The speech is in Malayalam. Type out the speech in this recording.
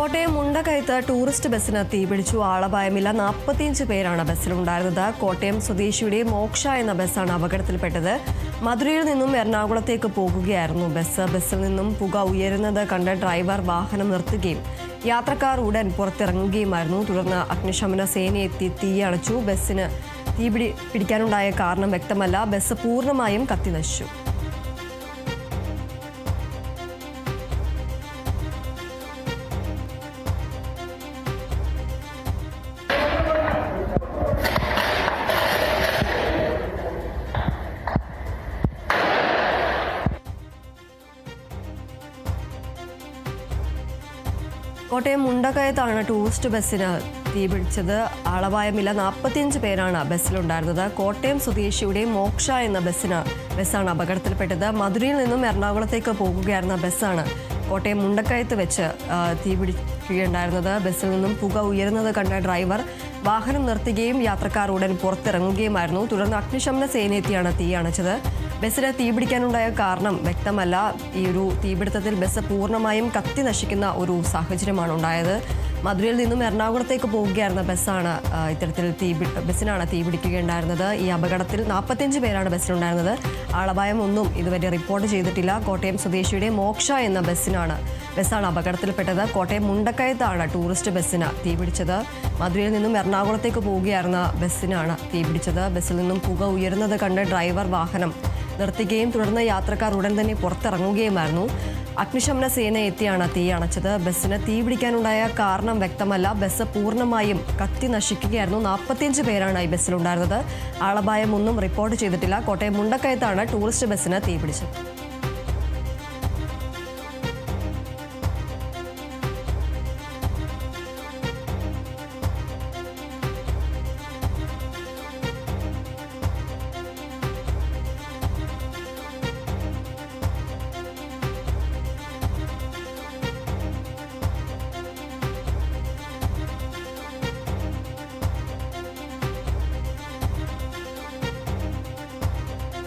കോട്ടയം മുണ്ടക്കയത്ത് ടൂറിസ്റ്റ് ബസ്സിന് തീപിടിച്ചു. ആളപായമില്ല. 45 പേരാണ് ബസ്സിലുണ്ടായിരുന്നത്. കോട്ടയം സ്വദേശിയുടെ മോക്ഷ എന്ന ബസ്സാണ് അപകടത്തിൽപ്പെട്ടത്. മധുരയിൽ നിന്നും എറണാകുളത്തേക്ക് പോകുകയായിരുന്നു ബസ്സിൽ നിന്നും പുക ഉയരുന്നത് കണ്ട് ഡ്രൈവർ വാഹനം നിർത്തുകയും യാത്രക്കാർ ഉടൻ പുറത്തിറങ്ങുകയുമായിരുന്നു. തുടർന്ന് അഗ്നിശമന സേന എത്തി തീയണച്ചു. ബസ്സിന് പിടിക്കാനുണ്ടായ കാരണം വ്യക്തമല്ല. ബസ് പൂർണ്ണമായും കത്തിനശിച്ചു. കോട്ടയം മുണ്ടക്കയത്താണ് ടൂറിസ്റ്റ് ബസ്സിന് തീപിടിച്ചത്. ആളപായമില്ല. 45 പേരാണ് ബസ്സിലുണ്ടായിരുന്നത്. കോട്ടയം സ്വദേശിയുടെ മോക്ഷ എന്ന ബസ്സാണ് അപകടത്തിൽപ്പെട്ടത്. മധുരയിൽ നിന്നും എറണാകുളത്തേക്ക് പോകുകയായിരുന്ന ബസ്സാണ് കോട്ടയം മുണ്ടക്കയത്ത് വെച്ച് തീപിടിക്കുകയുണ്ടായിരുന്നത്. ബസ്സിൽ നിന്നും പുക ഉയരുന്നത് കണ്ട ഡ്രൈവർ വാഹനം നിർത്തുകയും യാത്രക്കാർ ഉടൻ പുറത്തിറങ്ങുകയുമായിരുന്നു. തുടർന്ന് അഗ്നിശമന സേന എത്തിയാണ് തീ അണച്ചത്. ബസ്സിന് തീപിടിക്കാനുണ്ടായ കാരണം വ്യക്തമല്ല. ഈ ഒരു തീപിടുത്തത്തിൽ ബസ് പൂർണ്ണമായും കത്തി നശിക്കുന്ന ഒരു സാഹചര്യമാണ് ഉണ്ടായത്. മധുരയിൽ നിന്നും എറണാകുളത്തേക്ക് പോവുകയായിരുന്ന ബസ്സിനാണ് തീപിടിക്കുകയുണ്ടായിരുന്നത്. ഈ അപകടത്തിൽ 45 പേരാണ് ബസ്സിലുണ്ടായിരുന്നത്. ആളപായം ഒന്നും ഇതുവരെ റിപ്പോർട്ട് ചെയ്തിട്ടില്ല. കോട്ടയം സ്വദേശിയുടെ മോക്ഷ എന്ന ബസ്സാണ് അപകടത്തിൽപ്പെട്ടത്. കോട്ടയം മുണ്ടക്കയത്താണ് ടൂറിസ്റ്റ് ബസ്സിന് തീപിടിച്ചത്. മധുരയിൽ നിന്നും എറണാകുളത്തേക്ക് പോവുകയായിരുന്ന ബസ്സിനാണ് തീപിടിച്ചത്. ബസ്സിൽ നിന്നും പുക ഉയരുന്നത് കണ്ട് ഡ്രൈവർ വാഹനം നിർത്തുകയും തുടർന്ന് യാത്രക്കാർ ഉടൻ തന്നെ പുറത്തിറങ്ങുകയുമായിരുന്നു. അഗ്നിശമന സേന എത്തിയാണ് തീ അണച്ചത്. ബസ്സിന് തീപിടിക്കാനുണ്ടായ കാരണം വ്യക്തമല്ല. ബസ് പൂർണ്ണമായും കത്തി നശിക്കുകയായിരുന്നു. 45 പേരാണ് ഈ ബസ്സിലുണ്ടായിരുന്നത്. ആളപായം ഒന്നും റിപ്പോർട്ട് ചെയ്തിട്ടില്ല. കോട്ടയം മുണ്ടക്കയത്താണ് ടൂറിസ്റ്റ് ബസ്സിന് തീപിടിച്ചത്.